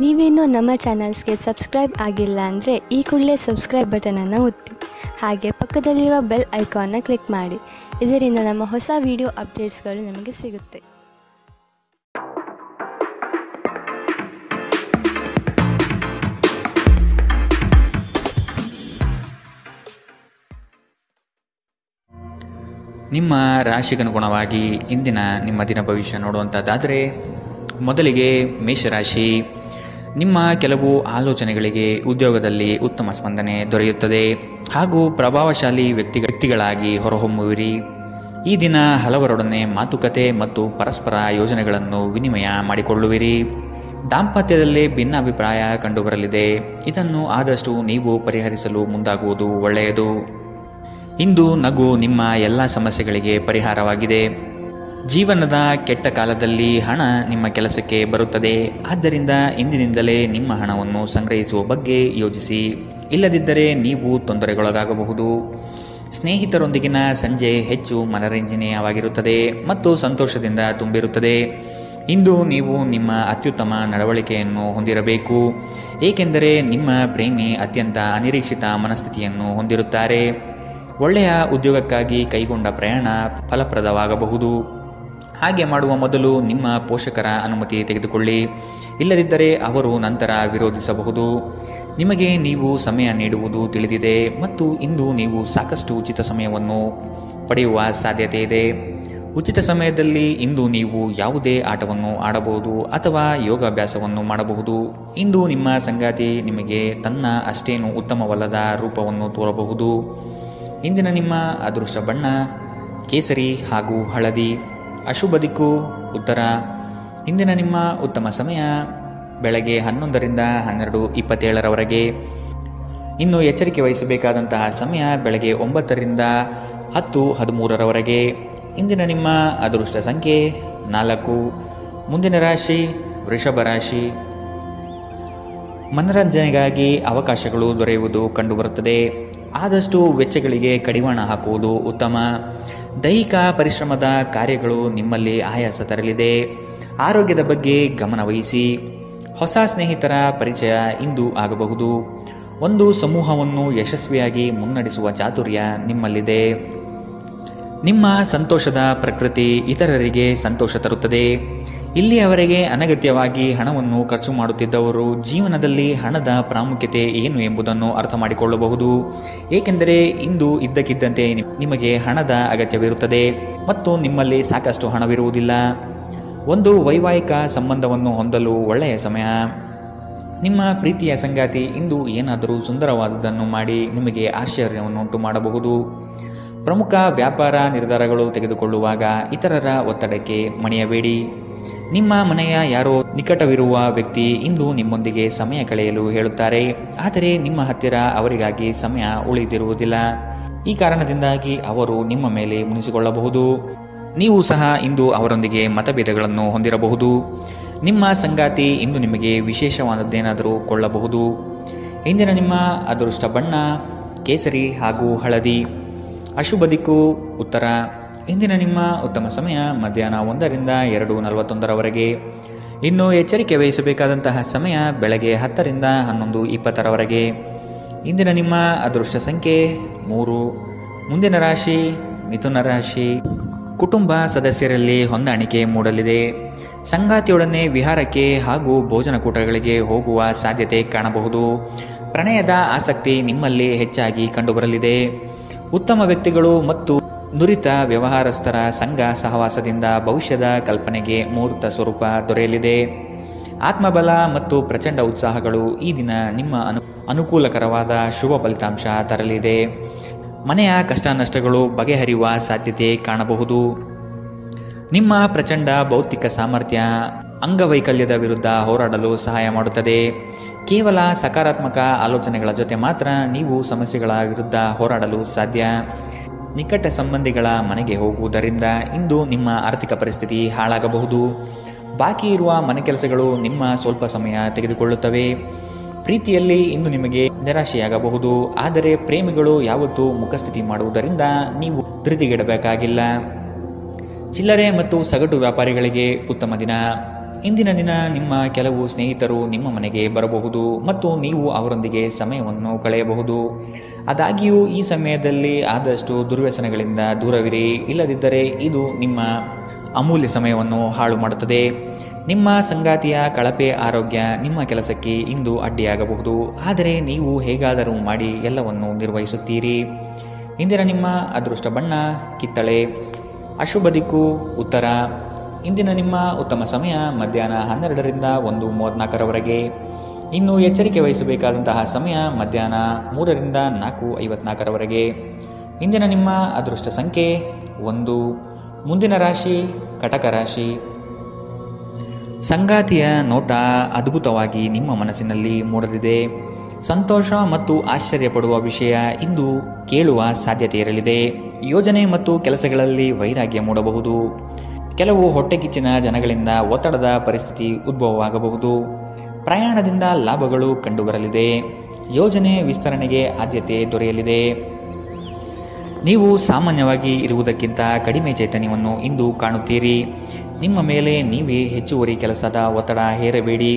ನೀವೇನೂ ನಮ್ಮ ಚಾನಲ್ಸ್ಗೆ ಸಬ್ಸ್ಕ್ರೈಬ್ ಆಗಿಲ್ಲ ಅಂದರೆ ಈ ಕೂಡಲೇ ಸಬ್ಸ್ಕ್ರೈಬ್ ಬಟನನ್ನು ಒತ್ತಿ, ಹಾಗೆ ಪಕ್ಕದಲ್ಲಿರುವ ಬೆಲ್ ಐಕಾನ್ನ ಕ್ಲಿಕ್ ಮಾಡಿ. ಇದರಿಂದ ನಮ್ಮ ಹೊಸ ವಿಡಿಯೋ ಅಪ್ಡೇಟ್ಸ್ಗಳು ನಿಮಗೆ ಸಿಗುತ್ತೆ. ನಿಮ್ಮ ರಾಶಿಗನುಗುಣವಾಗಿ ಇಂದಿನ ನಿಮ್ಮ ದಿನ ಭವಿಷ್ಯ ನೋಡುವಂಥದ್ದಾದರೆ, ಮೊದಲಿಗೆ ಮೇಷರಾಶಿ. ನಿಮ್ಮ ಕೆಲವು ಆಲೋಚನೆಗಳಿಗೆ ಉದ್ಯೋಗದಲ್ಲಿ ಉತ್ತಮ ಸ್ಪಂದನೆ ದೊರೆಯುತ್ತದೆ ಹಾಗೂ ಪ್ರಭಾವಶಾಲಿ ವ್ಯಕ್ತಿಗಳಾಗಿ ಹೊರಹೊಮ್ಮುವಿರಿ. ಈ ದಿನ ಹಲವರೊಡನೆ ಮಾತುಕತೆ ಮತ್ತು ಪರಸ್ಪರ ಯೋಜನೆಗಳನ್ನು ವಿನಿಮಯ ಮಾಡಿಕೊಳ್ಳುವಿರಿ. ದಾಂಪತ್ಯದಲ್ಲೇ ಭಿನ್ನಾಭಿಪ್ರಾಯ ಕಂಡುಬರಲಿದೆ. ಇದನ್ನು ಆದಷ್ಟು ನೀವು ಪರಿಹರಿಸಲು ಮುಂದಾಗುವುದು ಒಳ್ಳೆಯದು. ಇಂದು ನಗು ನಿಮ್ಮ ಎಲ್ಲ ಸಮಸ್ಯೆಗಳಿಗೆ ಪರಿಹಾರವಾಗಿದೆ. ಜೀವನದ ಕೆಟ್ಟ ಕಾಲದಲ್ಲಿ ಹಣ ನಿಮ್ಮ ಕೆಲಸಕ್ಕೆ ಬರುತ್ತದೆ. ಆದ್ದರಿಂದ ಇಂದಿನಿಂದಲೇ ನಿಮ್ಮ ಹಣವನ್ನು ಸಂಗ್ರಹಿಸುವ ಬಗ್ಗೆ ಯೋಚಿಸಿ. ಇಲ್ಲದಿದ್ದರೆ ನೀವು ತೊಂದರೆಗೊಳಗಾಗಬಹುದು. ಸ್ನೇಹಿತರೊಂದಿಗಿನ ಸಂಜೆ ಹೆಚ್ಚು ಮನರಂಜನೀಯವಾಗಿರುತ್ತದೆ ಮತ್ತು ಸಂತೋಷದಿಂದ ತುಂಬಿರುತ್ತದೆ. ಇಂದು ನೀವು ನಿಮ್ಮ ಅತ್ಯುತ್ತಮ ನಡವಳಿಕೆಯನ್ನು ಹೊಂದಿರಬೇಕು, ಏಕೆಂದರೆ ನಿಮ್ಮ ಪ್ರೇಮಿ ಅತ್ಯಂತ ಅನಿರೀಕ್ಷಿತ ಮನಸ್ಥಿತಿಯನ್ನು ಹೊಂದಿರುತ್ತಾರೆ. ಒಳ್ಳೆಯ ಉದ್ಯೋಗಕ್ಕಾಗಿ ಕೈಗೊಂಡ ಪ್ರಯಾಣ ಫಲಪ್ರದವಾಗಬಹುದು. ಹಾಗೆ ಮಾಡುವ ಮೊದಲು ನಿಮ್ಮ ಪೋಷಕರ ಅನುಮತಿ ತೆಗೆದುಕೊಳ್ಳಿ. ಇಲ್ಲದಿದ್ದರೆ ಅವರು ನಂತರ ವಿರೋಧಿಸಬಹುದು. ನಿಮಗೆ ನೀವು ಸಮಯ ನೀಡುವುದು ತಿಳಿದಿದೆ ಮತ್ತು ಇಂದು ನೀವು ಸಾಕಷ್ಟು ಉಚಿತ ಸಮಯವನ್ನು ಪಡೆಯುವ ಸಾಧ್ಯತೆ ಇದೆ. ಉಚಿತ ಸಮಯದಲ್ಲಿ ಇಂದು ನೀವು ಯಾವುದೇ ಆಟವನ್ನು ಆಡಬಹುದು ಅಥವಾ ಯೋಗಾಭ್ಯಾಸವನ್ನು ಮಾಡಬಹುದು. ಇಂದು ನಿಮ್ಮ ಸಂಗಾತಿ ನಿಮಗೆ ತನ್ನ ಅಷ್ಟೇನು ಉತ್ತಮವಲ್ಲದ ರೂಪವನ್ನು ತೋರಬಹುದು. ಇಂದಿನ ನಿಮ್ಮ ಅದೃಷ್ಟ ಬಣ್ಣ ಕೇಸರಿ ಹಾಗೂ ಹಳದಿ. ಅಶುಭ ದಿಕ್ಕು ಉತ್ತರ. ಇಂದಿನ ನಿಮ್ಮ ಉತ್ತಮ ಸಮಯ ಬೆಳಗ್ಗೆ 11ರಿಂದ 12:27 ಇನ್ನು ಎಚ್ಚರಿಕೆ ವಹಿಸಬೇಕಾದಂತಹ ಸಮಯ ಬೆಳಗ್ಗೆ 9ರಿಂದ 10:13 ಇಂದಿನ ನಿಮ್ಮ ಅದೃಷ್ಟ ಸಂಖ್ಯೆ 4. ಮುಂದಿನ ರಾಶಿ ವೃಷಭ ರಾಶಿ. ಮನರಂಜನೆಗಾಗಿ ಅವಕಾಶಗಳು ದೊರೆಯುವುದು ಕಂಡುಬರುತ್ತದೆ. ಆದಷ್ಟು ವೆಚ್ಚಗಳಿಗೆ ಕಡಿವಾಣ ಹಾಕುವುದು ಉತ್ತಮ. ದೈಹಿಕ ಪರಿಶ್ರಮದ ಕಾರ್ಯಗಳು ನಿಮ್ಮಲ್ಲಿ ಆಯಾಸ ತರಲಿದೆ. ಆರೋಗ್ಯದ ಬಗ್ಗೆ ಗಮನ ವಹಿಸಿ. ಹೊಸ ಸ್ನೇಹಿತರ ಪರಿಚಯ ಇಂದು ಆಗಬಹುದು. ಒಂದು ಸಮೂಹವನ್ನು ಯಶಸ್ವಿಯಾಗಿ ಮುನ್ನಡೆಸುವ ಚಾತುರ್ಯ ನಿಮ್ಮಲ್ಲಿದೆ. ನಿಮ್ಮ ಸಂತೋಷದ ಪ್ರಕೃತಿ ಇತರರಿಗೆ ಸಂತೋಷ ತರುತ್ತದೆ. ಇಲ್ಲಿಯವರೆಗೆ ಅನಗತ್ಯವಾಗಿ ಹಣವನ್ನು ಖರ್ಚು ಮಾಡುತ್ತಿದ್ದವರು ಜೀವನದಲ್ಲಿ ಹಣದ ಪ್ರಾಮುಖ್ಯತೆ ಏನು ಎಂಬುದನ್ನು ಅರ್ಥ ಮಾಡಿಕೊಳ್ಳಬಹುದು. ಏಕೆಂದರೆ ಇಂದು ಇದ್ದಕ್ಕಿದ್ದಂತೆ ನಿಮಗೆ ಹಣದ ಅಗತ್ಯವಿರುತ್ತದೆ ಮತ್ತು ನಿಮ್ಮಲ್ಲಿ ಸಾಕಷ್ಟು ಹಣವಿರುವುದಿಲ್ಲ. ಒಂದು ವೈವಾಹಿಕ ಸಂಬಂಧವನ್ನು ಹೊಂದಲು ಒಳ್ಳೆಯ ಸಮಯ. ನಿಮ್ಮ ಪ್ರೀತಿಯ ಸಂಗಾತಿ ಇಂದು ಏನಾದರೂ ಸುಂದರವಾದುದನ್ನು ಮಾಡಿ ನಿಮಗೆ ಆಶ್ಚರ್ಯವನ್ನುಂಟು ಮಾಡಬಹುದು. ಪ್ರಮುಖ ವ್ಯಾಪಾರ ನಿರ್ಧಾರಗಳು ತೆಗೆದುಕೊಳ್ಳುವಾಗ ಇತರರ ಒತ್ತಡಕ್ಕೆ ಮಣಿಯಬೇಡಿ. ನಿಮ್ಮ ಮನೆಯ ಯಾರೋ ನಿಕಟವಿರುವ ವ್ಯಕ್ತಿ ಇಂದು ನಿಮ್ಮೊಂದಿಗೆ ಸಮಯ ಕಳೆಯಲು ಹೇಳುತ್ತಾರೆ, ಆದರೆ ನಿಮ್ಮ ಹತ್ತಿರ ಅವರಿಗಾಗಿ ಸಮಯ ಉಳಿದಿರುವುದಿಲ್ಲ. ಈ ಕಾರಣದಿಂದಾಗಿ ಅವರು ನಿಮ್ಮ ಮೇಲೆ ಮುನಿಸಿಕೊಳ್ಳಬಹುದು. ನೀವು ಸಹ ಇಂದು ಅವರೊಂದಿಗೆ ಮತಭೇದಗಳನ್ನು ಹೊಂದಿರಬಹುದು. ನಿಮ್ಮ ಸಂಗಾತಿ ಇಂದು ನಿಮಗೆ ವಿಶೇಷವಾದದ್ದೇನಾದರೂ ಕೊಳ್ಳಬಹುದು. ಇಂದಿನ ನಿಮ್ಮ ಅದೃಷ್ಟ ಬಣ್ಣ ಕೇಸರಿ ಹಾಗೂ ಹಳದಿ. ಅಶುಭ ದಿಕ್ಕು ಉತ್ತರ. ಇಂದಿನ ನಿಮ್ಮ ಉತ್ತಮ ಸಮಯ ಮಧ್ಯಾಹ್ನ 1ರಿಂದ 2:41 ಇನ್ನು ಎಚ್ಚರಿಕೆ ವಹಿಸಬೇಕಾದಂತಹ ಸಮಯ ಬೆಳಗ್ಗೆ 10ರಿಂದ 11:20 ಇಂದಿನ ನಿಮ್ಮ ಅದೃಷ್ಟ ಸಂಖ್ಯೆ 3. ಮುಂದಿನ ರಾಶಿ ಮಿಥುನ ರಾಶಿ. ಕುಟುಂಬ ಸದಸ್ಯರಲ್ಲಿ ಹೊಂದಾಣಿಕೆ ಮೂಡಲಿದೆ. ಸಂಗಾತಿಯೊಡನೆ ವಿಹಾರಕ್ಕೆ ಹಾಗೂ ಭೋಜನಕೂಟಗಳಿಗೆ ಹೋಗುವ ಸಾಧ್ಯತೆ ಕಾಣಬಹುದು. ಪ್ರಣಯದ ಆಸಕ್ತಿ ನಿಮ್ಮಲ್ಲಿ ಹೆಚ್ಚಾಗಿ ಕಂಡುಬರಲಿದೆ. ಉತ್ತಮ ವ್ಯಕ್ತಿಗಳು ಮತ್ತು ನುರಿತ ವ್ಯವಹಾರಸ್ಥರ ಸಂಘ ಸಹವಾಸದಿಂದ ಭವಿಷ್ಯದ ಕಲ್ಪನೆಗೆ ಮೂರ್ತ ಸ್ವರೂಪ ದೊರೆಯಲಿದೆ. ಆತ್ಮಬಲ ಮತ್ತು ಪ್ರಚಂಡ ಉತ್ಸಾಹಗಳು ಈ ದಿನ ನಿಮ್ಮ ಅನುಕೂಲಕರವಾದ ಶುಭ ಫಲಿತಾಂಶ ತರಲಿದೆ. ಮನೆಯ ಕಷ್ಟ ನಷ್ಟಗಳು ಬಗೆಹರಿಯುವ ಸಾಧ್ಯತೆ ಕಾಣಬಹುದು. ನಿಮ್ಮ ಪ್ರಚಂಡ ಭೌತಿಕ ಸಾಮರ್ಥ್ಯ ಅಂಗವೈಕಲ್ಯದ ವಿರುದ್ಧ ಹೋರಾಡಲು ಸಹಾಯ ಮಾಡುತ್ತದೆ. ಕೇವಲ ಸಕಾರಾತ್ಮಕ ಆಲೋಚನೆಗಳ ಜೊತೆ ಮಾತ್ರ ನೀವು ಸಮಸ್ಯೆಗಳ ವಿರುದ್ಧ ಹೋರಾಡಲು ಸಾಧ್ಯ. ನಿಕಟ ಸಂಬಂಧಿಗಳ ಮನೆಗೆ ಹೋಗುವುದರಿಂದ ಇಂದು ನಿಮ್ಮ ಆರ್ಥಿಕ ಪರಿಸ್ಥಿತಿ ಹಾಳಾಗಬಹುದು. ಬಾಕಿ ಇರುವ ಮನೆ ಕೆಲಸಗಳು ನಿಮ್ಮ ಸ್ವಲ್ಪ ಸಮಯ ತೆಗೆದುಕೊಳ್ಳುತ್ತವೆ. ಪ್ರೀತಿಯಲ್ಲಿ ಇಂದು ನಿಮಗೆ ನಿರಾಶೆಯಾಗಬಹುದು. ಆದರೆ ಪ್ರೇಮಿಗಳು ಯಾವತ್ತೂ ಮುಖಸ್ಥಿತಿ ಮಾಡುವುದರಿಂದ ನೀವು ಧೃತಿಗೆಡಬೇಕಾಗಿಲ್ಲ. ಚಿಲ್ಲರೆ ಮತ್ತು ಸಗಟು ವ್ಯಾಪಾರಿಗಳಿಗೆ ಉತ್ತಮ ದಿನ. ಇಂದಿನ ದಿನ ನಿಮ್ಮ ಕೆಲವು ಸ್ನೇಹಿತರು ನಿಮ್ಮ ಮನೆಗೆ ಬರಬಹುದು ಮತ್ತು ನೀವು ಅವರೊಂದಿಗೆ ಸಮಯವನ್ನು ಕಳೆಯಬಹುದು. ಆದಾಗ್ಯೂ ಈ ಸಮಯದಲ್ಲಿ ಆದಷ್ಟು ದುರ್ವ್ಯಸನಗಳಿಂದ ದೂರವಿರಿ, ಇಲ್ಲದಿದ್ದರೆ ಇದು ನಿಮ್ಮ ಅಮೂಲ್ಯ ಸಮಯವನ್ನು ಹಾಳು ಮಾಡುತ್ತದೆ. ನಿಮ್ಮ ಸಂಗಾತಿಯ ಕಳಪೆ ಆರೋಗ್ಯ ನಿಮ್ಮ ಕೆಲಸಕ್ಕೆ ಇಂದು ಅಡ್ಡಿಯಾಗಬಹುದು, ಆದರೆ ನೀವು ಹೇಗಾದರೂ ಮಾಡಿ ಎಲ್ಲವನ್ನು ನಿರ್ವಹಿಸುತ್ತೀರಿ. ಇಂದಿನ ನಿಮ್ಮ ಅದೃಷ್ಟ ಬಣ್ಣ ಕಿತ್ತಳೆ. ಅಶುಭ ದಿಕ್ಕು ಉತ್ತರ. ಇಂದಿನ ನಿಮ್ಮ ಉತ್ತಮ ಸಮಯ ಮಧ್ಯಾಹ್ನ 12ರಿಂದ 1:34ರವರೆಗೆ. ಇನ್ನು ಎಚ್ಚರಿಕೆ ವಹಿಸಬೇಕಾದಂತಹ ಸಮಯ ಮಧ್ಯಾಹ್ನ 3ರಿಂದ 4:54ರವರೆಗೆ. ಇಂದಿನ ನಿಮ್ಮ ಅದೃಷ್ಟ ಸಂಖ್ಯೆ 1. ಮುಂದಿನ ರಾಶಿ ಕಟಕ ರಾಶಿ. ಸಂಗಾತಿಯ ನೋಟ ಅದ್ಭುತವಾಗಿ ನಿಮ್ಮ ಮನಸ್ಸಿನಲ್ಲಿ ಮೂಡಲಿದೆ. ಸಂತೋಷ ಮತ್ತು ಆಶ್ಚರ್ಯಪಡುವ ವಿಷಯ ಇಂದು ಕೇಳುವ ಸಾಧ್ಯತೆ ಇರಲಿದೆ. ಯೋಜನೆ ಮತ್ತು ಕೆಲಸಗಳಲ್ಲಿ ವೈರಾಗ್ಯ ಮೂಡಬಹುದು. ಕೆಲವು ಹೊಟ್ಟೆಕಿಚ್ಚಿನ ಜನಗಳಿಂದ ಒತ್ತಡದ ಪರಿಸ್ಥಿತಿ ಉದ್ಭವವಾಗಬಹುದು. ಪ್ರಯಾಣದಿಂದ ಲಾಭಗಳು ಕಂಡುಬರಲಿದೆ. ಯೋಜನೆ ವಿಸ್ತರಣೆಗೆ ಆದ್ಯತೆ ದೊರೆಯಲಿದೆ. ನೀವು ಸಾಮಾನ್ಯವಾಗಿ ಇರುವುದಕ್ಕಿಂತ ಕಡಿಮೆ ಚೈತನ್ಯವನ್ನು ಇಂದು ಕಾಣುತ್ತೀರಿ. ನಿಮ್ಮ ಮೇಲೆ ನೀವೇ ಹೆಚ್ಚುವರಿ ಕೆಲಸದ ಒತ್ತಡ ಹೇರಬೇಡಿ.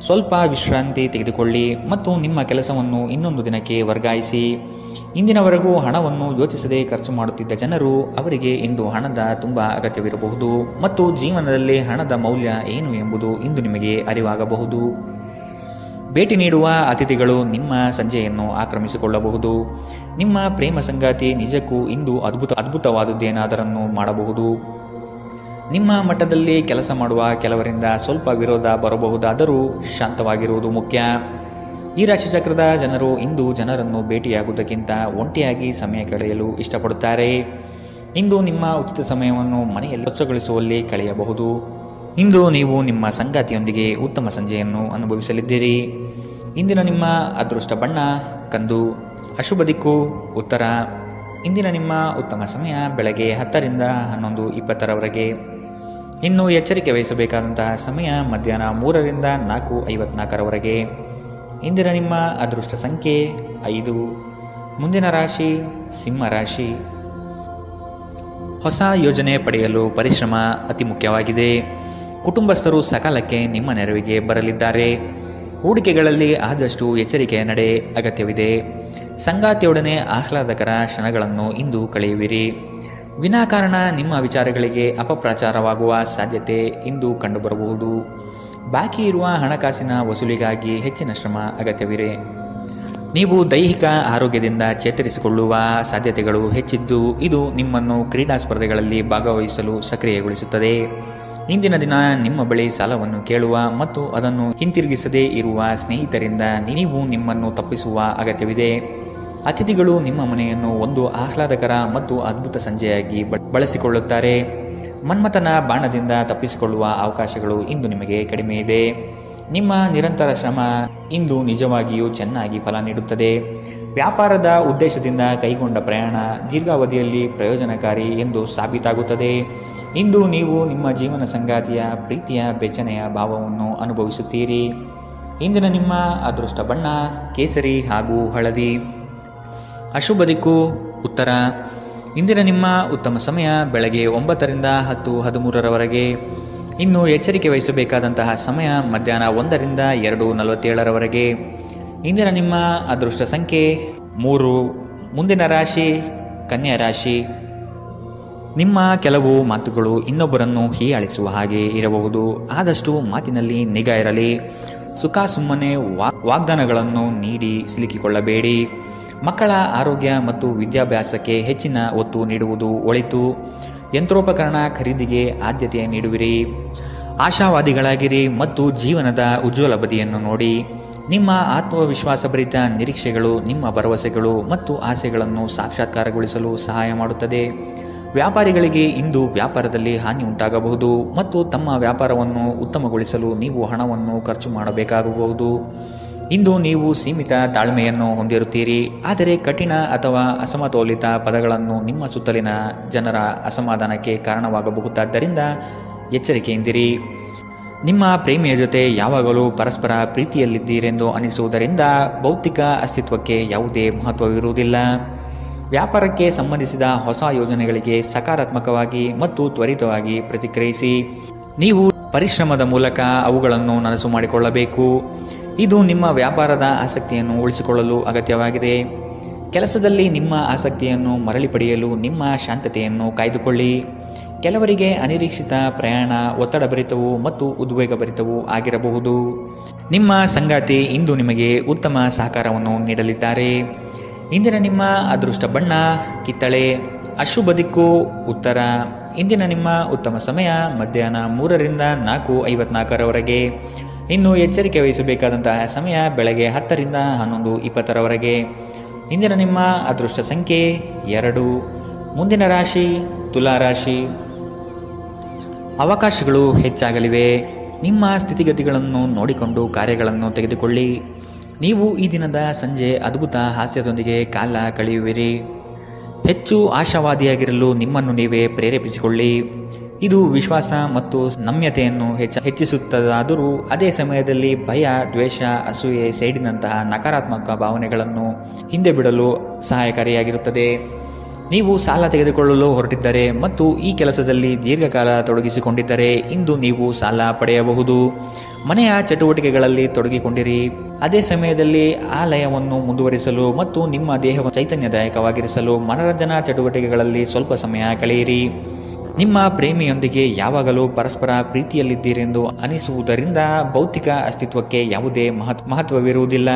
ಸ್ವಲ್ಪ ವಿಶ್ರಾಂತಿ ತೆಗೆದುಕೊಳ್ಳಿ ಮತ್ತು ನಿಮ್ಮ ಕೆಲಸವನ್ನು ಇನ್ನೊಂದು ದಿನಕ್ಕೆ ವರ್ಗಾಯಿಸಿ. ಇಂದಿನವರೆಗೂ ಹಣವನ್ನು ಯೋಚಿಸದೆ ಖರ್ಚು ಮಾಡುತ್ತಿದ್ದ ಜನರು ಅವರಿಗೆ ಇಂದು ಹಣದ ತುಂಬ ಅಗತ್ಯವಿರಬಹುದು ಮತ್ತು ಜೀವನದಲ್ಲಿ ಹಣದ ಮೌಲ್ಯ ಏನು ಎಂಬುದು ಇಂದು ನಿಮಗೆ ಅರಿವಾಗಬಹುದು. ಭೇಟಿ ನೀಡುವ ಅತಿಥಿಗಳು ನಿಮ್ಮ ಸಂಜೆಯನ್ನು ಆಕ್ರಮಿಸಿಕೊಳ್ಳಬಹುದು. ನಿಮ್ಮ ಪ್ರೇಮ ಸಂಗಾತಿ ನಿಜಕ್ಕೂ ಇಂದು ಅದ್ಭುತವಾದುದೇನಾದರನ್ನು ಮಾಡಬಹುದು. ನಿಮ್ಮ ಮಟ್ಟದಲ್ಲಿ ಕೆಲಸ ಮಾಡುವ ಕೆಲವರಿಂದ ಸ್ವಲ್ಪ ವಿರೋಧ ಬರಬಹುದಾದರೂ ಶಾಂತವಾಗಿರುವುದು ಮುಖ್ಯ. ಈ ರಾಶಿಚಕ್ರದ ಜನರು ಇಂದು ಜನರನ್ನು ಭೇಟಿಯಾಗುವುದಕ್ಕಿಂತ ಒಂಟಿಯಾಗಿ ಸಮಯ ಕಳೆಯಲು ಇಷ್ಟಪಡುತ್ತಾರೆ. ಇಂದು ನಿಮ್ಮ ಉಚಿತ ಸಮಯವನ್ನು ಮನೆಯಲ್ಲಿ ಸ್ವಚ್ಛಗೊಳಿಸುವಲ್ಲಿ ಕಳೆಯಬಹುದು. ಇಂದು ನೀವು ನಿಮ್ಮ ಸಂಗಾತಿಯೊಂದಿಗೆ ಉತ್ತಮ ಸಂಜೆಯನ್ನು ಅನುಭವಿಸಲಿದ್ದೀರಿ. ಇಂದಿನ ನಿಮ್ಮ ಅದೃಷ್ಟ ಬಣ್ಣ ಕಂದು. ಅಶುಭ ದಿಕ್ಕು ಉತ್ತರ. ಇಂದಿನ ನಿಮ್ಮ ಉತ್ತಮ ಸಮಯ ಬೆಳಗ್ಗೆ 10ರಿಂದ 11:20ರವರೆಗೆ. ಇನ್ನು ಎಚ್ಚರಿಕೆ ವಹಿಸಬೇಕಾದಂತಹ ಸಮಯ ಮಧ್ಯಾಹ್ನ 3ರಿಂದ 4:54ರವರೆಗೆ. ಇಂದಿನ ನಿಮ್ಮ ಅದೃಷ್ಟ ಸಂಖ್ಯೆ 5. ಮುಂದಿನ ರಾಶಿ ಸಿಂಹ ರಾಶಿ. ಹೊಸ ಯೋಜನೆ ಪಡೆಯಲು ಪರಿಶ್ರಮ ಅತಿ ಮುಖ್ಯವಾಗಿದೆ. ಕುಟುಂಬಸ್ಥರು ಸಕಾಲಕ್ಕೆ ನಿಮ್ಮ ನೆರವಿಗೆ ಬರಲಿದ್ದಾರೆ. ಹೂಡಿಕೆಗಳಲ್ಲಿ ಆದಷ್ಟು ಎಚ್ಚರಿಕೆಯ ನಡೆ ಅಗತ್ಯವಿದೆ. ಸಂಗಾತಿಯೊಡನೆ ಆಹ್ಲಾದಕರ ಕ್ಷಣಗಳನ್ನು ಇಂದು ಕಳೆಯುವಿರಿ. ವಿನಾಕಾರಣ ನಿಮ್ಮ ವಿಚಾರಗಳಿಗೆ ಅಪಪ್ರಚಾರವಾಗುವ ಸಾಧ್ಯತೆ ಇಂದು ಕಂಡುಬರಬಹುದು. ಬಾಕಿ ಇರುವ ಹಣಕಾಸಿನ ವಸೂಲಿಗಾಗಿ ಹೆಚ್ಚಿನ ಶ್ರಮ ಅಗತ್ಯವಿದೆ. ನೀವು ದೈಹಿಕ ಆರೋಗ್ಯದಿಂದ ಚೇತರಿಸಿಕೊಳ್ಳುವ ಸಾಧ್ಯತೆಗಳು ಹೆಚ್ಚಿದ್ದು ಇದು ನಿಮ್ಮನ್ನು ಕ್ರೀಡಾ ಸ್ಪರ್ಧೆಗಳಲ್ಲಿ ಭಾಗವಹಿಸಲು ಸಕ್ರಿಯಗೊಳಿಸುತ್ತದೆ. ಇಂದಿನ ದಿನ ನಿಮ್ಮ ಬಳಿ ಸಾಲವನ್ನು ಕೇಳುವ ಮತ್ತು ಅದನ್ನು ಹಿಂತಿರುಗಿಸದೇ ಇರುವ ಸ್ನೇಹಿತರಿಂದ ನೀವು ನಿಮ್ಮನ್ನು ತಪ್ಪಿಸುವ ಅಗತ್ಯವಿದೆ. ಅತಿಥಿಗಳು ನಿಮ್ಮ ಮನೆಯನ್ನು ಒಂದು ಆಹ್ಲಾದಕರ ಮತ್ತು ಅದ್ಭುತ ಸಂಜೆಯಾಗಿ ಬಳಸಿಕೊಳ್ಳುತ್ತಾರೆ. ಮನ್ಮಥನ ಬಾಣದಿಂದ ತಪ್ಪಿಸಿಕೊಳ್ಳುವ ಅವಕಾಶಗಳು ಇಂದು ನಿಮಗೆ ಕಡಿಮೆ ಇದೆ. ನಿಮ್ಮ ನಿರಂತರ ಶ್ರಮ ಇಂದು ನಿಜವಾಗಿಯೂ ಚೆನ್ನಾಗಿ ಫಲ ನೀಡುತ್ತದೆ. ವ್ಯಾಪಾರದ ಉದ್ದೇಶದಿಂದ ಕೈಗೊಂಡ ಪ್ರಯಾಣ ದೀರ್ಘಾವಧಿಯಲ್ಲಿ ಪ್ರಯೋಜನಕಾರಿ ಎಂದು ಸಾಬೀತಾಗುತ್ತದೆ. ಇಂದು ನೀವು ನಿಮ್ಮ ಜೀವನ ಸಂಗಾತಿಯ ಪ್ರೀತಿಯ ಬೆಚ್ಚನೆಯ ಭಾವವನ್ನು ಅನುಭವಿಸುತ್ತೀರಿ. ಇಂದಿನ ನಿಮ್ಮ ಅದೃಷ್ಟ ಬಣ್ಣ ಕೇಸರಿ ಹಾಗೂ ಹಳದಿ. ಅಶುಭ ದಿಕ್ಕು ಉತ್ತರ. ಇಂದಿನ ನಿಮ್ಮ ಉತ್ತಮ ಸಮಯ ಬೆಳಗ್ಗೆ 9ರಿಂದ 10:13ರವರೆಗೆ. ಇನ್ನು ಎಚ್ಚರಿಕೆ ವಹಿಸಬೇಕಾದಂತಹ ಸಮಯ ಮಧ್ಯಾಹ್ನ 1ರಿಂದ 2:47ರವರೆಗೆ. ಇಂದಿನ ನಿಮ್ಮ ಅದೃಷ್ಟ ಸಂಖ್ಯೆ 3. ಮುಂದಿನ ರಾಶಿ ಕನ್ಯಾ ರಾಶಿ. ನಿಮ್ಮ ಕೆಲವು ಮಾತುಗಳು ಇನ್ನೊಬ್ಬರನ್ನು ಹೀಯಾಳಿಸುವ ಹಾಗೆ ಇರಬಹುದು. ಆದಷ್ಟು ಮಾತಿನಲ್ಲಿ ನಿಗಾ ಇರಲಿ. ಸುಖ ಸುಮ್ಮನೆ ವಾಗ್ದಾನಗಳನ್ನು ನೀಡಿ ಸಿಲುಕಿಕೊಳ್ಳಬೇಡಿ. ಮಕ್ಕಳ ಆರೋಗ್ಯ ಮತ್ತು ವಿದ್ಯಾಭ್ಯಾಸಕ್ಕೆ ಹೆಚ್ಚಿನ ಒತ್ತು ನೀಡುವುದು ಒಳಿತು. ಯಂತ್ರೋಪಕರಣ ಖರೀದಿಗೆ ಆದ್ಯತೆ ನೀಡುವಿರಿ. ಆಶಾವಾದಿಗಳಾಗಿರಿ ಮತ್ತು ಜೀವನದ ಉಜ್ವಲ ಬದಿಯನ್ನು ನೋಡಿ. ನಿಮ್ಮ ಆತ್ಮವಿಶ್ವಾಸಭರಿತ ನಿರೀಕ್ಷೆಗಳು ನಿಮ್ಮ ಭರವಸೆಗಳು ಮತ್ತು ಆಸೆಗಳನ್ನು ಸಾಕ್ಷಾತ್ಕಾರಗೊಳಿಸಲು ಸಹಾಯ ಮಾಡುತ್ತದೆ. ವ್ಯಾಪಾರಿಗಳಿಗೆ ಇಂದು ವ್ಯಾಪಾರದಲ್ಲಿ ಹಾನಿ ಉಂಟಾಗಬಹುದು ಮತ್ತು ತಮ್ಮ ವ್ಯಾಪಾರವನ್ನು ಉತ್ತಮಗೊಳಿಸಲು ನೀವು ಹಣವನ್ನು ಖರ್ಚು ಮಾಡಬೇಕಾಗಬಹುದು. ಇಂದು ನೀವು ಸೀಮಿತ ತಾಳ್ಮೆಯನ್ನು ಹೊಂದಿರುತ್ತೀರಿ, ಆದರೆ ಕಠಿಣ ಅಥವಾ ಅಸಮತೋಲಿತ ಪದಗಳನ್ನು ನಿಮ್ಮ ಸುತ್ತಲಿನ ಜನರ ಅಸಮಾಧಾನಕ್ಕೆ ಕಾರಣವಾಗಬಹುದಾದ್ದರಿಂದ ಎಚ್ಚರಿಕೆಯಿಂದಿರಿ. ನಿಮ್ಮ ಪ್ರೇಮಿಯ ಜೊತೆ ಯಾವಾಗಲೂ ಪರಸ್ಪರ ಪ್ರೀತಿಯಲ್ಲಿದ್ದೀರೆಂದು ಅನಿಸುವುದರಿಂದ ಭೌತಿಕ ಅಸ್ತಿತ್ವಕ್ಕೆ ಯಾವುದೇ ಮಹತ್ವವಿರುವುದಿಲ್ಲ. ವ್ಯಾಪಾರಕ್ಕೆ ಸಂಬಂಧಿಸಿದ ಹೊಸ ಯೋಜನೆಗಳಿಗೆ ಸಕಾರಾತ್ಮಕವಾಗಿ ಮತ್ತು ತ್ವರಿತವಾಗಿ ಪ್ರತಿಕ್ರಿಯಿಸಿ. ನೀವು ಪರಿಶ್ರಮದ ಮೂಲಕ ಅವುಗಳನ್ನು ನನಸು ಮಾಡಿಕೊಳ್ಳಬೇಕು. ಇದು ನಿಮ್ಮ ವ್ಯಾಪಾರದ ಆಸಕ್ತಿಯನ್ನು ಉಳಿಸಿಕೊಳ್ಳಲು ಅಗತ್ಯವಾಗಿದೆ. ಕೆಲಸದಲ್ಲಿ ನಿಮ್ಮ ಆಸಕ್ತಿಯನ್ನು ಮರಳಿ ಪಡೆಯಲು ನಿಮ್ಮ ಶಾಂತತೆಯನ್ನು ಕಾಯ್ದುಕೊಳ್ಳಿ. ಕೆಲವರಿಗೆ ಅನಿರೀಕ್ಷಿತ ಪ್ರಯಾಣ ಒತ್ತಡಭರಿತವೂ ಮತ್ತು ಉದ್ವೇಗಭರಿತವೂ ಆಗಿರಬಹುದು. ನಿಮ್ಮ ಸಂಗಾತಿ ಇಂದು ನಿಮಗೆ ಉತ್ತಮ ಸಹಕಾರವನ್ನು ನೀಡಲಿದ್ದಾರೆ. ಇಂದಿನ ನಿಮ್ಮ ಅದೃಷ್ಟ ಬಣ್ಣ ಕಿತ್ತಳೆ. ಅಶುಭ ದಿಕ್ಕು ಉತ್ತರ. ಇಂದಿನ ನಿಮ್ಮ ಉತ್ತಮ ಸಮಯ ಮಧ್ಯಾಹ್ನ 3ರಿಂದ 4:54ರವರೆಗೆ. ಇನ್ನು ಎಚ್ಚರಿಕೆ ವಹಿಸಬೇಕಾದಂತಹ ಸಮಯ ಬೆಳಗ್ಗೆ 10ರಿಂದ 11:20ರವರೆಗೆ. ಇಂದಿನ ನಿಮ್ಮ ಅದೃಷ್ಟ ಸಂಖ್ಯೆ 2. ಮುಂದಿನ ರಾಶಿ ತುಲಾ ರಾಶಿ. ಅವಕಾಶಗಳು ಹೆಚ್ಚಾಗಲಿವೆ. ನಿಮ್ಮ ಸ್ಥಿತಿಗತಿಗಳನ್ನು ನೋಡಿಕೊಂಡು ಕಾರ್ಯಗಳನ್ನು ತೆಗೆದುಕೊಳ್ಳಿ. ನೀವು ಈ ದಿನದ ಸಂಜೆ ಅದ್ಭುತ ಹಾಸ್ಯದೊಂದಿಗೆ ಕಾಲ ಕಳೆಯುವಿರಿ. ಹೆಚ್ಚು ಆಶಾವಾದಿಯಾಗಿರಲು ನಿಮ್ಮನ್ನು ನೀವೇ ಪ್ರೇರೇಪಿಸಿಕೊಳ್ಳಿ. ಇದು ವಿಶ್ವಾಸ ಮತ್ತು ನಮ್ಯತೆಯನ್ನು ಹೆಚ್ಚಿಸುತ್ತದಾದರೂ ಅದೇ ಸಮಯದಲ್ಲಿ ಭಯ, ದ್ವೇಷ, ಅಸೂಯೆ, ಸೇಡಿನಂತಹ ನಕಾರಾತ್ಮಕ ಭಾವನೆಗಳನ್ನು ಹಿಂದೆ ಬಿಡಲು ಸಹಾಯಕಾರಿಯಾಗಿರುತ್ತದೆ. ನೀವು ಸಾಲ ತೆಗೆದುಕೊಳ್ಳಲು ಹೊರಟಿದ್ದರೆ ಮತ್ತು ಈ ಕೆಲಸದಲ್ಲಿ ದೀರ್ಘಕಾಲ ತೊಡಗಿಸಿಕೊಂಡಿದ್ದರೆ ಇಂದು ನೀವು ಸಾಲ ಪಡೆಯಬಹುದು. ಮನೆಯ ಚಟುವಟಿಕೆಗಳಲ್ಲಿ ತೊಡಗಿಕೊಂಡಿರಿ. ಅದೇ ಸಮಯದಲ್ಲಿ ಆ ಲಯವನ್ನು ಮುಂದುವರಿಸಲು ಮತ್ತು ನಿಮ್ಮ ದೇಹವನ್ನು ಚೈತನ್ಯದಾಯಕವಾಗಿರಿಸಲು ಮನರಂಜನಾ ಚಟುವಟಿಕೆಗಳಲ್ಲಿ ಸ್ವಲ್ಪ ಸಮಯ ಕಳೆಯಿರಿ. ನಿಮ್ಮ ಪ್ರೇಮಿಯೊಂದಿಗೆ ಯಾವಾಗಲೂ ಪರಸ್ಪರ ಪ್ರೀತಿಯಲ್ಲಿದ್ದೀರೆಂದು ಅನಿಸುವುದರಿಂದ ಭೌತಿಕ ಅಸ್ತಿತ್ವಕ್ಕೆ ಯಾವುದೇ ಮಹತ್ವವಿರುವುದಿಲ್ಲ.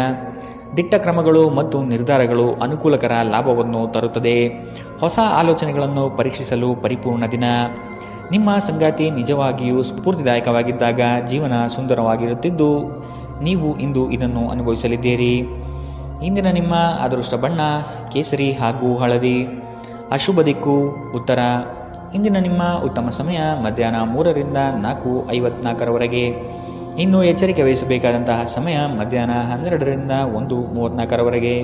ದಿಟ್ಟ ಕ್ರಮಗಳು ಮತ್ತು ನಿರ್ಧಾರಗಳು ಅನುಕೂಲಕರ ಲಾಭವನ್ನು ತರುತ್ತದೆ. ಹೊಸ ಆಲೋಚನೆಗಳನ್ನು ಪರೀಕ್ಷಿಸಲು ಪರಿಪೂರ್ಣ ದಿನ. ನಿಮ್ಮ ಸಂಗಾತಿ ನಿಜವಾಗಿಯೂ ಸ್ಫೂರ್ತಿದಾಯಕವಾಗಿದ್ದಾಗ ಜೀವನ ಸುಂದರವಾಗಿರುತ್ತಿದ್ದು ನೀವು ಇಂದು ಇದನ್ನು ಅನುಭವಿಸಲಿದ್ದೀರಿ. ಇಂದಿನ ನಿಮ್ಮ ಅದೃಷ್ಟ ಬಣ್ಣ ಕೇಸರಿ ಹಾಗೂ ಹಳದಿ. ಅಶುಭ ದಿಕ್ಕು ಉತ್ತರ. ಇಂದಿನ ನಿಮ್ಮ ಉತ್ತಮ ಸಮಯ ಮಧ್ಯಾಹ್ನ 3ರಿಂದ 4:54ರವರೆಗೆ. ಇನ್ನು ಎಚ್ಚರಿಕೆ ವಹಿಸಬೇಕಾದಂತಹ ಸಮಯ ಮಧ್ಯಾಹ್ನ 12ರಿಂದ 1:34ರವರೆಗೆ.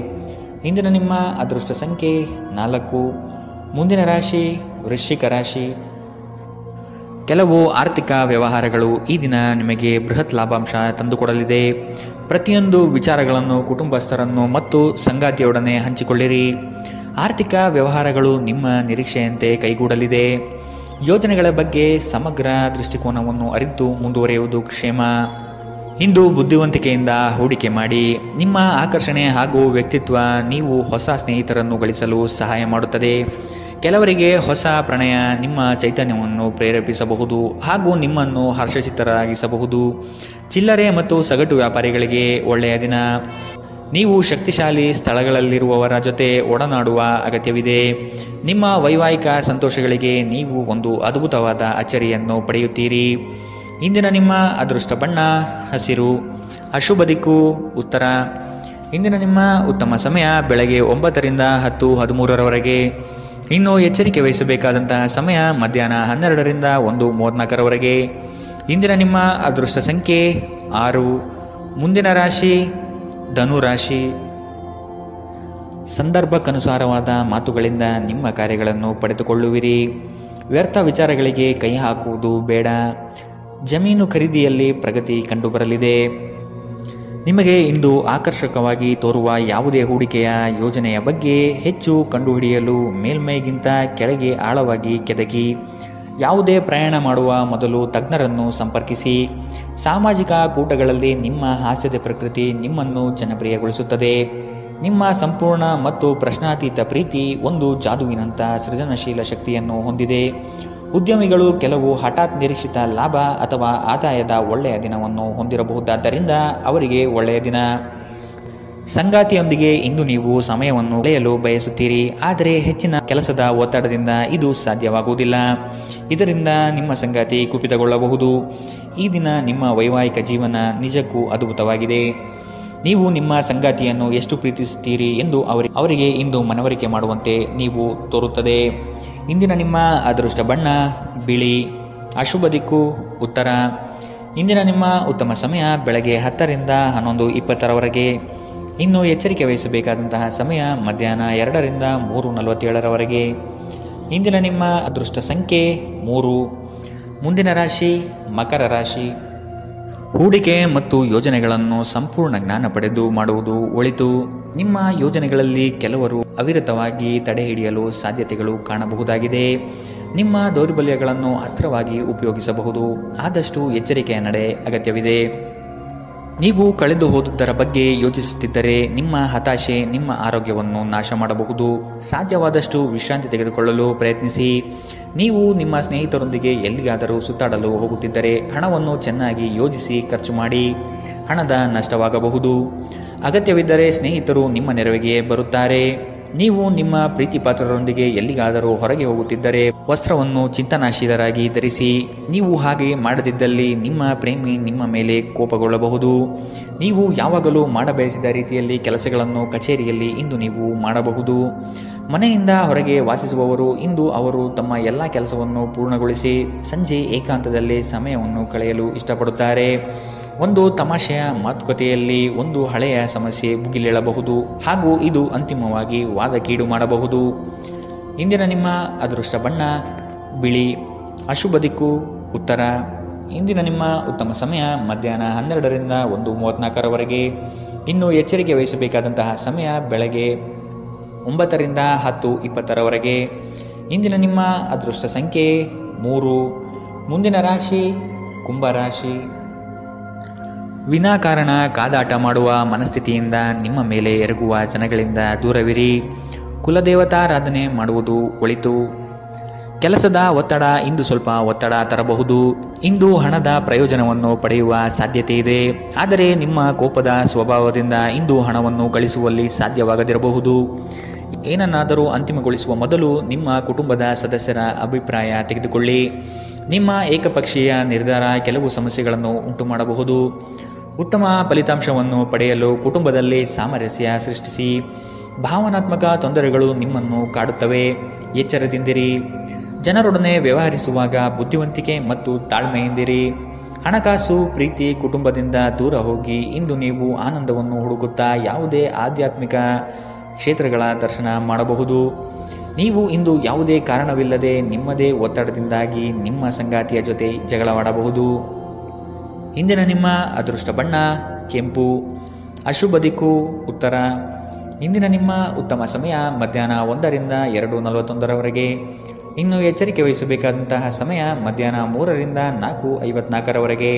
ಇಂದಿನ ನಿಮ್ಮ ಅದೃಷ್ಟ ಸಂಖ್ಯೆ 4. ಮುಂದಿನ ರಾಶಿ ವೃಶ್ಚಿಕ ರಾಶಿ. ಕೆಲವು ಆರ್ಥಿಕ ವ್ಯವಹಾರಗಳು ಈ ದಿನ ನಿಮಗೆ ಬೃಹತ್ ಲಾಭಾಂಶ ತಂದುಕೊಡಲಿದೆ. ಪ್ರತಿಯೊಂದು ವಿಚಾರಗಳನ್ನು ಕುಟುಂಬಸ್ಥರನ್ನು ಮತ್ತು ಸಂಗಾತಿಯೊಡನೆ ಹಂಚಿಕೊಳ್ಳಿರಿ. ಆರ್ಥಿಕ ವ್ಯವಹಾರಗಳು ನಿಮ್ಮ ನಿರೀಕ್ಷೆಯಂತೆ ಕೈಗೂಡಲಿದೆ. ಯೋಜನೆಗಳ ಬಗ್ಗೆ ಸಮಗ್ರ ದೃಷ್ಟಿಕೋನವನ್ನು ಅರಿತು ಮುಂದುವರಿಯುವುದು ಕ್ಷೇಮ. ಇಂದು ಬುದ್ಧಿವಂತಿಕೆಯಿಂದ ಹೂಡಿಕೆ ಮಾಡಿ. ನಿಮ್ಮ ಆಕರ್ಷಣೆ ಹಾಗೂ ವ್ಯಕ್ತಿತ್ವ ನೀವು ಹೊಸ ಸ್ನೇಹಿತರನ್ನು ಗಳಿಸಲು ಸಹಾಯ ಮಾಡುತ್ತದೆ. ಕೆಲವರಿಗೆ ಹೊಸ ಪ್ರಣಯ ನಿಮ್ಮ ಚೈತನ್ಯವನ್ನು ಪ್ರೇರೇಪಿಸಬಹುದು ಹಾಗೂ ನಿಮ್ಮನ್ನು ಹರ್ಷಚಿತ್ತರಾಗಿಸಬಹುದು. ಚಿಲ್ಲರೆ ಮತ್ತು ಸಗಟು ವ್ಯಾಪಾರಿಗಳಿಗೆ ಒಳ್ಳೆಯ ದಿನ. ನೀವು ಶಕ್ತಿಶಾಲಿ ಸ್ಥಳಗಳಲ್ಲಿರುವವರ ಜೊತೆ ಒಡನಾಡುವ ಅಗತ್ಯವಿದೆ. ನಿಮ್ಮ ವೈವಾಹಿಕ ಸಂತೋಷಗಳಿಗೆ ನೀವು ಒಂದು ಅದ್ಭುತವಾದ ಅಚ್ಚರಿಯನ್ನು ಪಡೆಯುತ್ತೀರಿ. ಇಂದಿನ ನಿಮ್ಮ ಅದೃಷ್ಟ ಬಣ್ಣ ಹಸಿರು. ಅಶುಭ ದಿಕ್ಕು ಉತ್ತರ. ಇಂದಿನ ನಿಮ್ಮ ಉತ್ತಮ ಸಮಯ ಬೆಳಗ್ಗೆ 9ರಿಂದ 10:13ರವರೆಗೆ. ಇನ್ನು ಎಚ್ಚರಿಕೆ ವಹಿಸಬೇಕಾದಂತಹ ಸಮಯ ಮಧ್ಯಾಹ್ನ 12ರಿಂದ 1:34ರವರೆಗೆ. ಇಂದಿನ ನಿಮ್ಮ ಅದೃಷ್ಟ ಸಂಖ್ಯೆ 6. ಮುಂದಿನ ರಾಶಿ ಧನು ರಾಶಿ. ಸಂದರ್ಭಕ್ಕನುಸಾರವಾದ ಮಾತುಗಳಿಂದ ನಿಮ್ಮ ಕಾರ್ಯಗಳನ್ನು ಪಡೆದುಕೊಳ್ಳುವಿರಿ. ವ್ಯರ್ಥ ವಿಚಾರಗಳಿಗೆ ಕೈ ಹಾಕುವುದು ಬೇಡ. ಜಮೀನು ಖರೀದಿಯಲ್ಲಿ ಪ್ರಗತಿ ಕಂಡುಬರಲಿದೆ. ನಿಮಗೆ ಇಂದು ಆಕರ್ಷಕವಾಗಿ ತೋರುವ ಯಾವುದೇ ಹೂಡಿಕೆಯ ಯೋಜನೆಯ ಬಗ್ಗೆ ಹೆಚ್ಚು ಕಂಡುಹಿಡಿಯಲು ಮೇಲ್ಮೈಗಿಂತ ಕೆಳಗೆ ಆಳವಾಗಿ ಕೆದಕಿ. ಯಾವುದೇ ಪ್ರಯಾಣ ಮಾಡುವ ಮೊದಲು ತಜ್ಞರನ್ನು ಸಂಪರ್ಕಿಸಿ. ಸಾಮಾಜಿಕ ಕೂಟಗಳಲ್ಲಿ ನಿಮ್ಮ ಹಾಸ್ಯದ ಪ್ರಕೃತಿ ನಿಮ್ಮನ್ನು ಜನಪ್ರಿಯಗೊಳಿಸುತ್ತದೆ. ನಿಮ್ಮ ಸಂಪೂರ್ಣ ಮತ್ತು ಪ್ರಶ್ನಾತೀತ ಪ್ರೀತಿ ಒಂದು ಜಾದುವಿನಂಥ ಸೃಜನಶೀಲ ಶಕ್ತಿಯನ್ನು ಹೊಂದಿದೆ. ಉದ್ಯಮಿಗಳು ಕೆಲವು ಹಠಾತ್ ನಿರೀಕ್ಷಿತ ಲಾಭ ಅಥವಾ ಆದಾಯದ ಒಳ್ಳೆಯ ದಿನವನ್ನು ಹೊಂದಿರಬಹುದಾದ್ದರಿಂದ ಅವರಿಗೆ ಒಳ್ಳೆಯ ದಿನ. ಸಂಗಾತಿಯೊಂದಿಗೆ ಇಂದು ನೀವು ಸಮಯವನ್ನು ಕಳೆಯಲು ಬಯಸುತ್ತೀರಿ, ಆದರೆ ಹೆಚ್ಚಿನ ಕೆಲಸದ ಒತ್ತಡದಿಂದ ಇದು ಸಾಧ್ಯವಾಗುವುದಿಲ್ಲ. ಇದರಿಂದ ನಿಮ್ಮ ಸಂಗಾತಿ ಕುಪಿತಗೊಳ್ಳಬಹುದು. ಈ ದಿನ ನಿಮ್ಮ ವೈವಾಹಿಕ ಜೀವನ ನಿಜಕ್ಕೂ ಅದ್ಭುತವಾಗಿದೆ. ನೀವು ನಿಮ್ಮ ಸಂಗಾತಿಯನ್ನು ಎಷ್ಟು ಪ್ರೀತಿಸುತ್ತೀರಿ ಎಂದು ಅವರಿಗೆ ಇಂದು ಮನವರಿಕೆ ಮಾಡುವಂತೆ ನೀವು ತೋರುತ್ತದೆ. ಇಂದಿನ ನಿಮ್ಮ ಅದೃಷ್ಟ ಬಣ್ಣ ಬಿಳಿ. ಅಶುಭ ದಿಕ್ಕು ಉತ್ತರ. ಇಂದಿನ ನಿಮ್ಮ ಉತ್ತಮ ಸಮಯ ಬೆಳಗ್ಗೆ 10ರಿಂದ 11:20ರವರೆಗೆ. ಇನ್ನು ಎಚ್ಚರಿಕೆ ವಹಿಸಬೇಕಾದಂತಹ ಸಮಯ ಮಧ್ಯಾಹ್ನ 2ರಿಂದ 3:47ರವರೆಗೆ. ಇಂದಿನ ನಿಮ್ಮ ಅದೃಷ್ಟ ಸಂಖ್ಯೆ 3. ಮುಂದಿನ ರಾಶಿ ಮಕರ ರಾಶಿ. ಹೂಡಿಕೆ ಮತ್ತು ಯೋಜನೆಗಳನ್ನು ಸಂಪೂರ್ಣ ಜ್ಞಾನ ಪಡೆದು ಮಾಡುವುದು ಒಳಿತು. ನಿಮ್ಮ ಯೋಜನೆಗಳಲ್ಲಿ ಕೆಲವರು ಅವಿರತವಾಗಿ ತಡೆ ಹಿಡಿಯಲು ಸಾಧ್ಯತೆಗಳು ಕಾಣಬಹುದಾಗಿದೆ. ನಿಮ್ಮ ದೌರ್ಬಲ್ಯಗಳನ್ನು ಅಸ್ತ್ರವಾಗಿ ಉಪಯೋಗಿಸಬಹುದು. ಆದಷ್ಟು ಎಚ್ಚರಿಕೆಯ ನಡೆ ಅಗತ್ಯವಿದೆ. ನೀವು ಕಳೆದು ಹೋದುದರ ಬಗ್ಗೆ ಯೋಚಿಸುತ್ತಿದ್ದರೆ ನಿಮ್ಮ ಹತಾಶೆ ನಿಮ್ಮ ಆರೋಗ್ಯವನ್ನು ನಾಶ ಮಾಡಬಹುದು. ಸಾಧ್ಯವಾದಷ್ಟು ವಿಶ್ರಾಂತಿ ತೆಗೆದುಕೊಳ್ಳಲು ಪ್ರಯತ್ನಿಸಿ. ನೀವು ನಿಮ್ಮ ಸ್ನೇಹಿತರೊಂದಿಗೆ ಎಲ್ಲಿಗಾದರೂ ಸುತ್ತಾಡಲು ಹೋಗುತ್ತಿದ್ದರೆ ಹಣವನ್ನು ಚೆನ್ನಾಗಿ ಯೋಜಿಸಿ ಖರ್ಚು ಮಾಡಿ. ಹಣದ ನಷ್ಟವಾಗಬಹುದು. ಅಗತ್ಯವಿದ್ದರೆ ಸ್ನೇಹಿತರು ನಿಮ್ಮ ನೆರವಿಗೆ ಬರುತ್ತಾರೆ. ನೀವು ನಿಮ್ಮ ಪ್ರೀತಿ ಪಾತ್ರರೊಂದಿಗೆ ಎಲ್ಲಿಗಾದರೂ ಹೊರಗೆ ಹೋಗುತ್ತಿದ್ದರೆ ವಸ್ತ್ರವನ್ನು ಚಿಂತನಾಶೀಲರಾಗಿ ಧರಿಸಿ. ನೀವು ಹಾಗೆ ಮಾಡದಿದ್ದಲ್ಲಿ ನಿಮ್ಮ ಪ್ರೇಮಿ ನಿಮ್ಮ ಮೇಲೆ ಕೋಪಗೊಳ್ಳಬಹುದು. ನೀವು ಯಾವಾಗಲೂ ಮಾಡಬಯಸಿದ ರೀತಿಯಲ್ಲಿ ಕೆಲಸಗಳನ್ನು ಕಚೇರಿಯಲ್ಲಿ ಇಂದು ನೀವು ಮಾಡಬಹುದು. ಮನೆಯಿಂದ ಹೊರಗೆ ವಾಸಿಸುವವರು ಇಂದು ಅವರು ತಮ್ಮ ಎಲ್ಲ ಕೆಲಸವನ್ನು ಪೂರ್ಣಗೊಳಿಸಿ ಸಂಜೆ ಏಕಾಂತದಲ್ಲಿ ಸಮಯವನ್ನು ಕಳೆಯಲು ಇಷ್ಟಪಡುತ್ತಾರೆ. ಒಂದು ತಮಾಷೆಯ ಮಾತುಕತೆಯಲ್ಲಿ ಒಂದು ಹಳೆಯ ಸಮಸ್ಯೆ ಭುಗಿಲೇಳಬಹುದು ಹಾಗೂ ಇದು ಅಂತಿಮವಾಗಿ ವಾದಕೀಡು ಮಾಡಬಹುದು. ಇಂದಿನ ನಿಮ್ಮ ಅದೃಷ್ಟ ಬಣ್ಣ ಬಿಳಿ. ಅಶುಭ ದಿಕ್ಕು ಉತ್ತರ. ಇಂದಿನ ನಿಮ್ಮ ಉತ್ತಮ ಸಮಯ ಮಧ್ಯಾಹ್ನ 12ರಿಂದ 1:34ರವರೆಗೆ. ಇನ್ನು ಎಚ್ಚರಿಕೆ ವಹಿಸಬೇಕಾದಂತಹ ಸಮಯ ಬೆಳಗ್ಗೆ 9ರಿಂದ 10:20ರವರೆಗೆ. ಇಂದಿನ ನಿಮ್ಮ ಅದೃಷ್ಟ ಸಂಖ್ಯೆ 3. ಮುಂದಿನ ರಾಶಿ ಕುಂಭರಾಶಿ. ವಿನಾಕಾರಣ ಕಾದಾಟ ಮಾಡುವ ಮನಸ್ಥಿತಿಯಿಂದ ನಿಮ್ಮ ಮೇಲೆ ಎರಗುವ ಜನಗಳಿಂದ ದೂರವಿರಿ. ಕುಲದೇವತಾರಾಧನೆ ಮಾಡುವುದು ಒಳಿತು. ಕೆಲಸದ ಒತ್ತಡ ಇಂದು ಸ್ವಲ್ಪ ಒತ್ತಡ ತರಬಹುದು. ಇಂದು ಹಣದ ಪ್ರಯೋಜನವನ್ನು ಪಡೆಯುವ ಸಾಧ್ಯತೆ ಇದೆ. ಆದರೆ ನಿಮ್ಮ ಕೋಪದ ಸ್ವಭಾವದಿಂದ ಇಂದು ಹಣವನ್ನು ಗಳಿಸುವಲ್ಲಿ ಸಾಧ್ಯವಾಗದಿರಬಹುದು. ಏನನ್ನಾದರೂ ಅಂತಿಮಗೊಳಿಸುವ ಮೊದಲು ನಿಮ್ಮ ಕುಟುಂಬದ ಸದಸ್ಯರ ಅಭಿಪ್ರಾಯ ತೆಗೆದುಕೊಳ್ಳಿ. ನಿಮ್ಮ ಏಕಪಕ್ಷೀಯ ನಿರ್ಧಾರ ಕೆಲವು ಸಮಸ್ಯೆಗಳನ್ನು ಉಂಟು ಮಾಡಬಹುದು. ಉತ್ತಮ ಫಲಿತಾಂಶವನ್ನು ಪಡೆಯಲು ಕುಟುಂಬದಲ್ಲಿ ಸಾಮರಸ್ಯ ಸೃಷ್ಟಿಸಿ. ಭಾವನಾತ್ಮಕ ತೊಂದರೆಗಳು ನಿಮ್ಮನ್ನು ಕಾಡುತ್ತವೆ. ಎಚ್ಚರದಿಂದಿರಿ. ಜನರೊಡನೆ ವ್ಯವಹರಿಸುವಾಗ ಬುದ್ಧಿವಂತಿಕೆ ಮತ್ತು ತಾಳ್ಮೆಯಿಂದಿರಿ. ಹಣಕಾಸು ಪ್ರೀತಿ ಕುಟುಂಬದಿಂದ ದೂರ ಹೋಗಿ ಇಂದು ನೀವು ಆನಂದವನ್ನು ಹುಡುಕುತ್ತಾ ಯಾವುದೇ ಆಧ್ಯಾತ್ಮಿಕ ಕ್ಷೇತ್ರಗಳ ದರ್ಶನ ಮಾಡಬಹುದು. ನೀವು ಇಂದು ಯಾವುದೇ ಕಾರಣವಿಲ್ಲದೆ ನಿಮ್ಮದೇ ಒತ್ತಡದಿಂದಾಗಿ ನಿಮ್ಮ ಸಂಗಾತಿಯ ಜೊತೆ ಜಗಳವಾಡಬಹುದು. ಇಂದಿನ ನಿಮ್ಮ ಅದೃಷ್ಟ ಬಣ್ಣ ಕೆಂಪು. ಅಶುಭ ದಿಕ್ಕು ಉತ್ತರ. ಇಂದಿನ ನಿಮ್ಮ ಉತ್ತಮ ಸಮಯ ಮಧ್ಯಾಹ್ನ 1ರಿಂದ 2:41ರವರೆಗೆ. ಇನ್ನು ಎಚ್ಚರಿಕೆ ವಹಿಸಬೇಕಾದಂತಹ ಸಮಯ ಮಧ್ಯಾಹ್ನ 3ರಿಂದ 4:54ರವರೆಗೆ.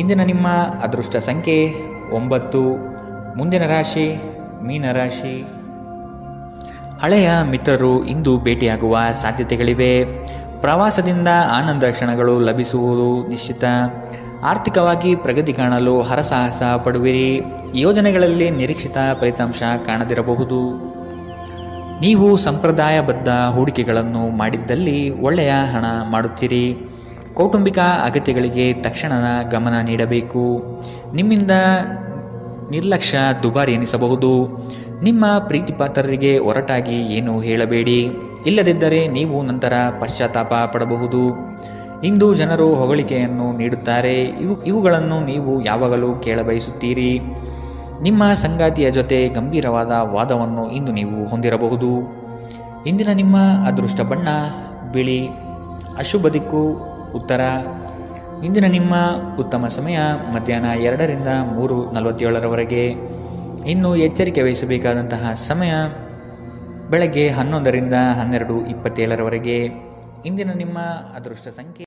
ಇಂದಿನ ನಿಮ್ಮ ಅದೃಷ್ಟ ಸಂಖ್ಯೆ 9. ಮುಂದಿನ ರಾಶಿ ಮೀನರಾಶಿ. ಹಳೆಯ ಮಿತ್ರರು ಇಂದು ಭೇಟಿಯಾಗುವ ಸಾಧ್ಯತೆಗಳಿವೆ. ಪ್ರವಾಸದಿಂದ ಆನಂದ ಕ್ಷಣಗಳು ಲಭಿಸುವುದು ನಿಶ್ಚಿತ. ಆರ್ಥಿಕವಾಗಿ ಪ್ರಗತಿ ಕಾಣಲು ಹರಸಾಹಸ ಪಡುವಿರಿ. ಯೋಜನೆಗಳಲ್ಲಿ ನಿರೀಕ್ಷಿತ ಫಲಿತಾಂಶ ಕಾಣದಿರಬಹುದು. ನೀವು ಸಂಪ್ರದಾಯಬದ್ಧ ಹೂಡಿಕೆಗಳನ್ನು ಮಾಡಿದ್ದಲ್ಲಿ ಒಳ್ಳೆಯ ಹಣ ಮಾಡುತ್ತೀರಿ. ಕೌಟುಂಬಿಕ ಅಗತ್ಯಗಳಿಗೆ ತಕ್ಷಣದ ಗಮನ ನೀಡಬೇಕು. ನಿಮ್ಮಿಂದ ನಿರ್ಲಕ್ಷ್ಯ ದುಬಾರಿ ಎನಿಸಬಹುದು. ನಿಮ್ಮ ಪ್ರೀತಿಪಾತ್ರರಿಗೆ ಒರಟಾಗಿ ಏನು ಹೇಳಬೇಡಿ. ಇಲ್ಲದಿದ್ದರೆ ನೀವು ನಂತರ ಪಶ್ಚಾತ್ತಾಪ ಪಡಬಹುದು. ಇಂದು ಜನರು ಹೊಗಳಿಕೆಯನ್ನು ನೀಡುತ್ತಾರೆ. ಇವುಗಳನ್ನು ನೀವು ಯಾವಾಗಲೂ ಕೇಳಬಯಸುತ್ತೀರಿ. ನಿಮ್ಮ ಸಂಗಾತಿಯ ಜೊತೆ ಗಂಭೀರವಾದ ವಾದವನ್ನು ಇಂದು ನೀವು ಹೊಂದಿರಬಹುದು. ಇಂದಿನ ನಿಮ್ಮ ಅದೃಷ್ಟ ಬಣ್ಣ ಬಿಳಿ. ಅಶುಭ ದಿಕ್ಕು ಉತ್ತರ. ಇಂದಿನ ನಿಮ್ಮ ಉತ್ತಮ ಸಮಯ ಮಧ್ಯಾಹ್ನ 2ರಿಂದ 3:47ರವರೆಗೆ. ಇನ್ನು ಎಚ್ಚರಿಕೆ ವಹಿಸಬೇಕಾದಂತಹ ಸಮಯ ಬೆಳಗ್ಗೆ 11ರಿಂದ 12:27ರವರೆಗೆ. ಇಂದಿನ ನಿಮ್ಮ ಅದೃಷ್ಟ ಸಂಖ್ಯೆ